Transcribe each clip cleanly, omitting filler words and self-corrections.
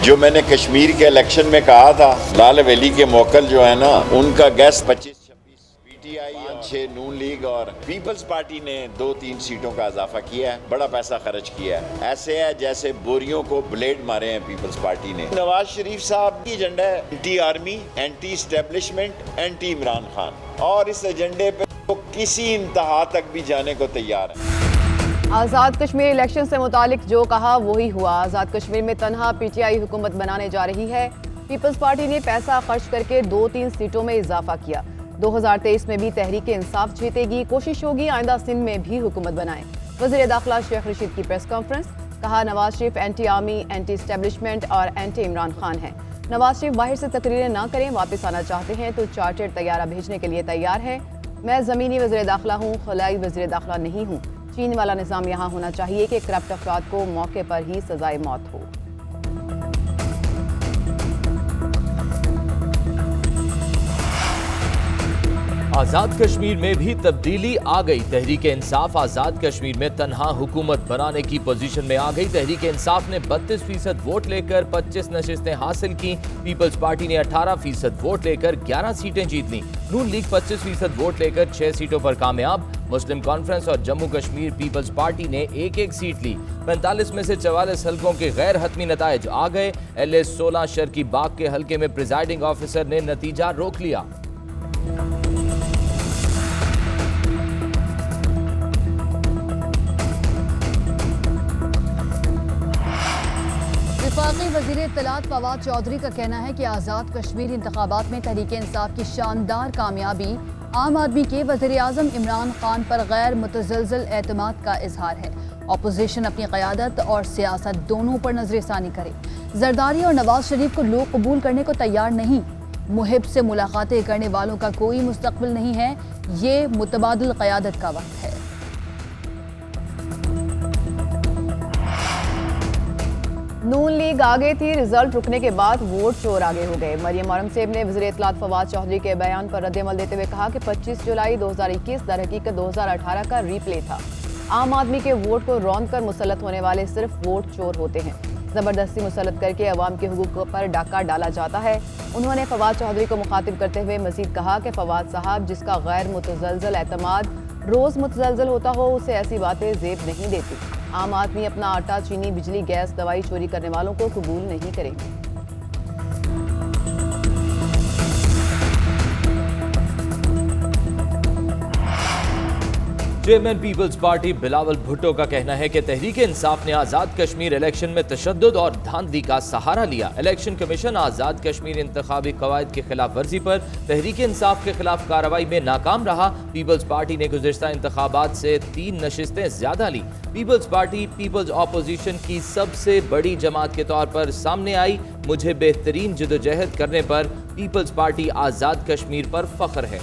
जो मैंने कश्मीर के इलेक्शन में कहा था, लाल वैली के मोकल जो है ना, उनका गैस 25-26, पीटीआई 5-6 नून लीग और पीपल्स पार्टी ने 2-3 सीटों का इजाफा किया है, बड़ा पैसा खर्च किया है। ऐसे है जैसे बोरियों को ब्लेड मारे हैं पीपल्स पार्टी ने। नवाज शरीफ साहब की एजेंडा है anti army, anti establishment, anti Imran Khan, और इस एजेंडे पे वो किसी इंतहा तक भी जाने को तैयार है। आज़ाद कश्मीर इलेक्शन से मुतालिक जो कहा वही हुआ। आज़ाद कश्मीर में तनहा पीटीआई हुकूमत बनाने जा रही है। पीपल्स पार्टी ने पैसा खर्च करके 2-3 सीटों में इजाफा किया। 2023 में भी तहरीक इंसाफ जीतेगी। कोशिश होगी आइंदा सिंध में भी हुकूमत बनाए। वज़ीर दाखिला शेख रशीद की प्रेस कॉन्फ्रेंस, कहा Nawaz Sharif anti army, anti establishment और एंटी इमरान खान है। नवाज शरीफ बाहर से तकरीरें ना करें, वापस आना चाहते हैं तो चार्टर्ड तैयारा भेजने के लिए तैयार है। मैं ज़मीनी वज़ीर दाखिला हूँ, खलाई वज़ीर दाखिला नहीं हूँ। चीन वाला निज़ाम यहाँ होना चाहिए कि करप्ट अफराद को मौके पर ही सजाए मौत हो। आजाद कश्मीर में भी तब्दीली आ गई। तहरीक इंसाफ आजाद कश्मीर में तन्हा हुकूमत बनाने की पोजीशन में आ गई। तहरीक इंसाफ ने 32% वोट लेकर 25 नशिस्तें हासिल की। पीपल्स पार्टी ने 18% वोट लेकर 11 सीटें जीत ली। नून लीग 25% वोट लेकर 6 सीटों पर कामयाब। मुस्लिम कॉन्फ्रेंस और जम्मू कश्मीर पीपल्स पार्टी ने एक सीट ली। 45 में से 44 हल्कों के गैर हतमी नताइज आ गए। LA 16 शर्की बाग के हल्के में प्रिजाइडिंग ऑफिसर ने नतीजा रोक लिया। वफाकी वज़ीर इत्तलात फवाद चौधरी का कहना है कि आज़ाद कश्मीर इंतखाबात में तहरीक इंसाफ की शानदार कामयाबी आम आदमी के वज़ीर आज़म इमरान खान पर गैर मुतज़लज़ल एतमाद का इजहार है। अपोजिशन अपनी क़यादत और सियासत दोनों पर नजरसानी करे। जरदारी और नवाज शरीफ को लोग कबूल करने को तैयार नहीं। मुहिब से मुलाकातें करने वालों का कोई मुस्तकबिल नहीं है। ये मुतबादिल क़यादत का वक्त है। नून लीग आगे थी, रिजल्ट रुकने के बाद वोट चोर आगे हो गए। मरियम औरंगजेब ने वज़ीर इत्तलात फवाद चौधरी के बयान पर रद्द-ए-अमल देते हुए कहा कि 25 जुलाई 2021 दरहकीकत 2018 का रीप्ले था। आम आदमी के वोट को रौंद कर मुसल्लत होने वाले सिर्फ वोट चोर होते हैं। जबरदस्ती मुसल्लत करके अवाम के हुकूक पर डाका डाला जाता है। उन्होंने फवाद चौधरी को मुखातिब करते हुए मजीद कहा कि फवाद साहब, जिसका गैर मुतज़लज़ल एतमाद रोज़ मुतज़लज़ल होता हो, उसे ऐसी बातें ज़ेब नहीं देती। आम आदमी अपना आटा, चीनी, बिजली, गैस, दवाई चोरी करने वालों को कबूल नहीं करेगी। चेयरमैन पीपल्स पार्टी बिलावल भुट्टो का कहना है कि तहरीक इंसाफ ने आजाद कश्मीर इलेक्शन में तशद्दुद और धांधली का सहारा लिया। इलेक्शन कमीशन आजाद कश्मीर इंतखाबी कवायद की खिलाफ वर्जी पर तहरीक इंसाफ के खिलाफ कार्रवाई में नाकाम रहा। पीपल्स पार्टी ने गुज़िश्ता इंतखाबात से 3 नशिस्तें ज्यादा ली। पीपल्स पार्टी पीपल्स ऑपोजिशन की सबसे बड़ी जमात के तौर पर सामने आई। मुझे बेहतरीन जदोजहद करने पर पीपल्स पार्टी आजाद कश्मीर पर फख्र है।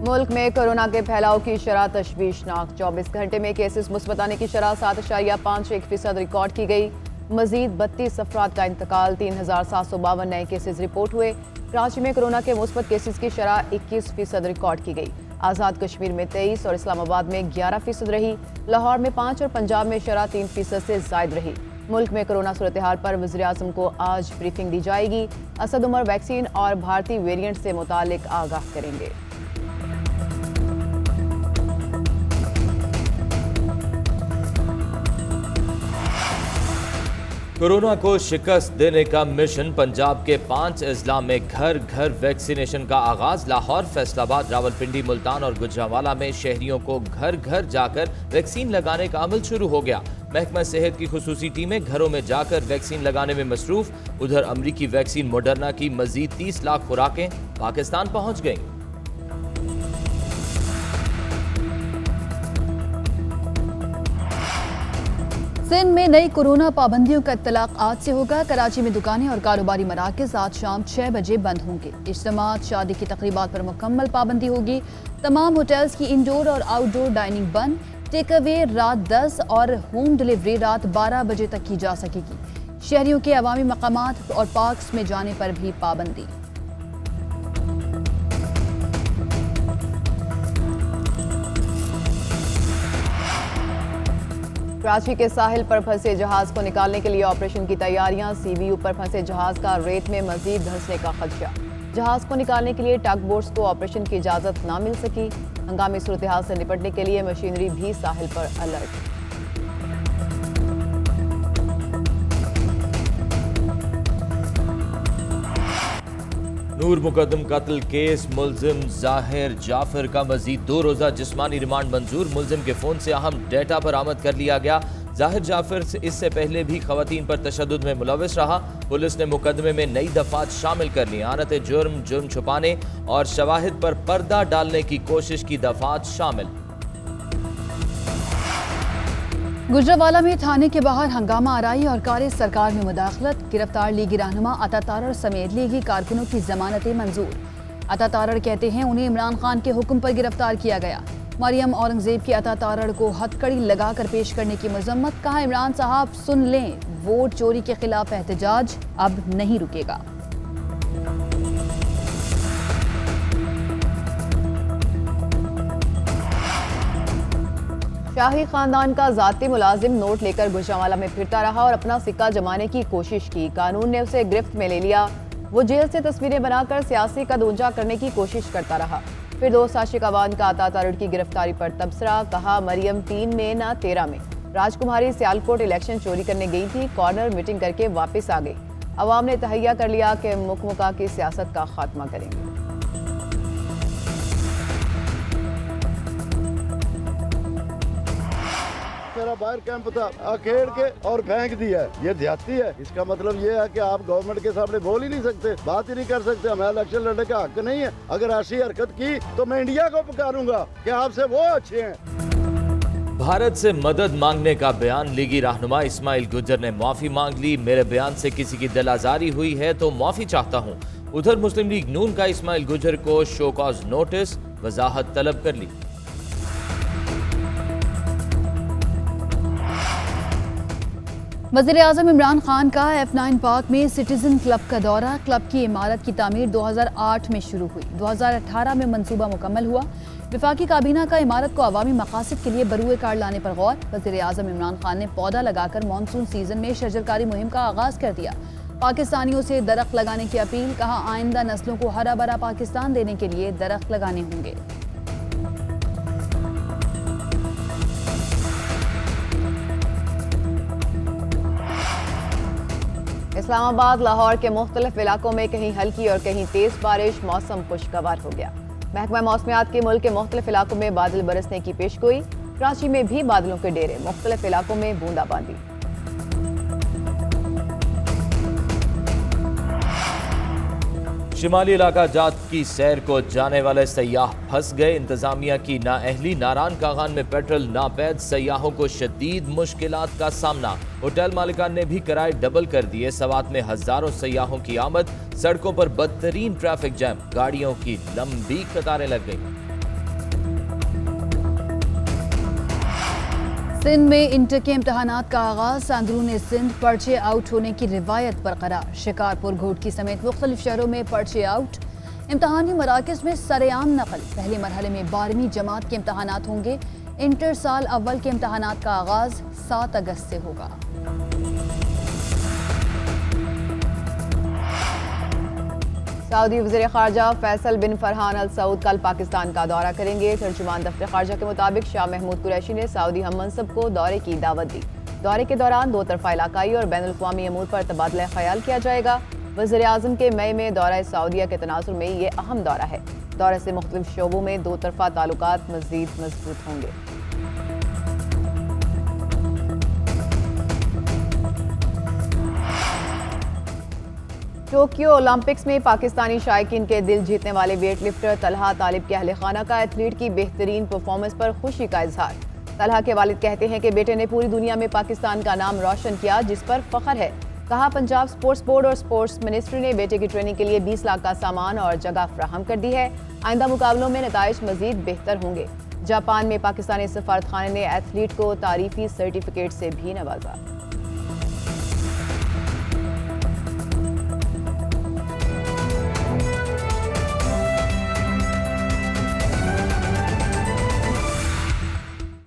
मुल्क में कोरोना के फैलाव की शरह तशवीशनाक। 24 घंटे में केसेस मुस्बत आने की शरह 7.51% रिकॉर्ड की गई। मजीद 32 अफराद का इंतकाल। 3752 नए केसेस रिपोर्ट हुए। कराची में कोरोना के मुस्बत केसेस की शरह 21% रिकॉर्ड की गई। आज़ाद कश्मीर में 23 और इस्लामाबाद में 11% रही। लाहौर में 5 और पंजाब में शरह 3% से जायद रही। मुल्क में कोरोना सूरत हाल पर वज़ीर आज़म को आज ब्रीफिंग दी जाएगी। असद उमर वैक्सीन और भारतीय वेरिएंट से मुतालिक आगाह करेंगे। कोरोना को शिकस्त देने का मिशन। पंजाब के 5 अजला में घर घर वैक्सीनेशन का आगाज। लाहौर, फैसलाबाद, रावलपिंडी, मुल्तान और गुजरांवाला में शहरियों को घर घर जाकर वैक्सीन लगाने का अमल शुरू हो गया। महकमा सेहत की खुसूसी टीमें घरों में जाकर वैक्सीन लगाने में मसरूफ। उधर अमरीकी वैक्सीन मॉडर्ना की मजीद 30 लाख खुराकें पाकिस्तान पहुंच गईं। सिंध में नई कोरोना पाबंदियों का इत्तलाक आज से होगा। कराची में दुकानें और कारोबारी मराकज़ आज शाम 6 बजे बंद होंगे। इज्तिमात, शादी की तकरीबात पर मुकम्मल पाबंदी होगी। तमाम होटल्स की इंडोर और आउटडोर डाइनिंग बंद। टेक अवे रात 10 और होम डिलीवरी रात 12 बजे तक की जा सकेगी। शहरियों के अवामी मकामात और पार्क्स में जाने पर भी पाबंदी। कराची के साहिल पर फंसे जहाज को निकालने के लिए ऑपरेशन की तैयारियां। सीबीयू पर फंसे जहाज का रेत में मजीद धंसने का खदशा। जहाज को निकालने के लिए टग बोट्स को ऑपरेशन की इजाजत ना मिल सकी। हंगामी सूरत हाल से निपटने के लिए मशीनरी भी साहिल पर अलर्ट। नूर मुकदम कत्ल केस मुलजिम जाहिर जाफर का मजीद 2 रोज़ा जिस्मानी रिमांड मंजूर। मुलजिम के फोन से अहम डेटा बरामद कर लिया गया। जाहिर जाफर इससे पहले भी खवातीन पर तशद्दुद में मुलविस रहा। पुलिस ने मुकदमे में नई दफात शामिल कर ली। आनत जुर्म, जुर्म छुपाने और शवाहिद पर पर्दा डालने की कोशिश की दफात शामिल। गुजरावाला में थाने के बाहर हंगामा आराई और कार्य सरकार में मुदाखलत। गिरफ्तार लीगी रहनुमा अता तारड़ समेत लीगी कारकुनों की जमानतें मंजूर। अता तारड़ कहते हैं उन्हें इमरान खान के हुक्म पर गिरफ्तार किया गया। मरियम औरंगजेब की अता तारड़ को हथकड़ी लगाकर पेश करने की मजम्मत। कहा इमरान साहब सुन लें, वोट चोरी के खिलाफ एहतजाज अब नहीं रुकेगा। शाही खानदान का जाती मुलाजिम नोट लेकर गुजरांवाला में फिरता रहा और अपना सिक्का जमाने की कोशिश की। कानून ने उसे गिरफ्त में ले लिया। वो जेल से तस्वीरें बनाकर सियासी कदूंजा करने की कोशिश करता रहा। फिर दोस्त आशिक अवान का अता तारड़ की गिरफ्तारी पर तबसरा। कहा मरियम 3 में ना 13 में राजकुमारी सियालकोट इलेक्शन चोरी करने गई थी, कॉर्नर मीटिंग करके वापस आ गई। अवाम ने तहैया कर लिया कि मुकमुका की सियासत का खात्मा करेंगे। मेरा बाहर कैंप था, अखेड़ के और फेंक दिया। ये ज्यादती है। इसका मतलब ये है कि आप गवर्नमेंट के सामने बोल ही नहीं सकते, बात ही नहीं कर सकते। हमें इलेक्शन लड़ने का हक नहीं है। अगर ऐसी हरकत की तो मैं इंडिया को पुकारूंगा कि आपसे वो अच्छे हैं। भारत से मदद मांगने का बयान। लीगी रहनुमा इस्माइल गुजर ने माफी मांग ली। मेरे बयान से किसी की दिल आजारी हुई है तो माफी चाहता हूँ। उधर मुस्लिम लीग नून का इस्माइल गुजर को शो कॉज नोटिस, वजाहत तलब कर ली। वज़ीर-ए-आज़म इमरान खान का F9 पार्क में सिटीजन क्लब का दौरा। क्लब की इमारत की तामीर 2008 में शुरू हुई, 2018 में मंसूबा मुकम्मल हुआ। विफाकी काबीना का इमारत को अवामी मकासद के लिए बरूए कार लाने पर गौर। वज़ीर-ए-आज़म इमरान खान ने पौधा लगाकर मानसून सीजन में शजरकारी मुहिम का आगाज कर दिया। पाकिस्तानियों से दरख्त लगाने की अपील। कहा आइंदा नस्लों को हरा भरा पाकिस्तान देने के लिए दरख्त लगाने होंगे। इस्लामाबाद, लाहौर के मुख्तलिफ इलाकों में कहीं हल्की और कहीं तेज बारिश। मौसम खुशगवार हो गया। महकमा मौसमियात के मुल्क के मुख्तलिफ इलाकों में बादल बरसने की पेशगोई। कराची में भी बादलों के डेरे, मुख्तलिफ इलाकों में बूंदाबांदी। शिमाली इलाका जात की सैर को जाने वाले सयाह फंस गए। इंतजामिया की नाअहली। नारान कागान में पेट्रोल नापैद, सयाहों को शदीद मुश्किलात का सामना। होटल मालिकान ने भी किराए डबल कर दिए। सवात में हजारों सयाहों की आमद। सड़कों पर बदतरीन ट्रैफिक जैम, गाड़ियों की लंबी कतारें लग गई। सिंध में इंटर के इम्तहानात का आगाज। अंदरून सिंध पर्चे आउट होने की रिवायत बरकरार। शिकारपुर, घोटकी समेत मुख्तलिफ शहरों में पर्चे आउट। इम्तहानी मराकज़ में सरेआम नकल। पहले मरहले में 12वीं जमात के इम्तहानात होंगे। इंटर साल अव्वल के इम्तहानात का आगाज 7 अगस्त से होगा। सऊदी वज़ीर ख़ारजा फैसल बिन फरहान अल सऊद कल पाकिस्तान का दौरा करेंगे। तर्जुमान दफ्तर ख़ारजा के मुताबिक शाह महमूद कुरैशी ने सऊदी हम मनसब को दौरे की दावत दी। दौरे के दौरान 2 तरफ़ा इलाकाई और बैनुल अक़वामी अमूर पर तबादला ख़याल किया जाएगा। वज़ीर आज़म के मई में दौरा सऊदीया के तनाजुर में ये अहम दौरा है। दौरे से मुख्तलिफ शोबों में 2 तरफ़ा ताल्लुकात मज़ीद मजबूत होंगे। टोक्यो ओलंपिक्स में पाकिस्तानी शायकीन के दिल जीतने वाले वेट लिफ्टर तलहा तालिब के अहले खाना का एथलीट की बेहतरीन परफॉर्मेंस पर खुशी का इजहार। तलहा के वालिद कहते हैं कि बेटे ने पूरी दुनिया में पाकिस्तान का नाम रोशन किया, जिस पर फख्र है। कहा पंजाब स्पोर्ट्स बोर्ड और स्पोर्ट्स मिनिस्ट्री ने बेटे की ट्रेनिंग के लिए 20 लाख का सामान और जगह फ्राहम कर दी है। आइंदा मुकाबलों में नताइज मजीद बेहतर होंगे। जापान में पाकिस्तानी सफारतखाने ने एथलीट को तारीफी सर्टिफिकेट से भी नवाजा।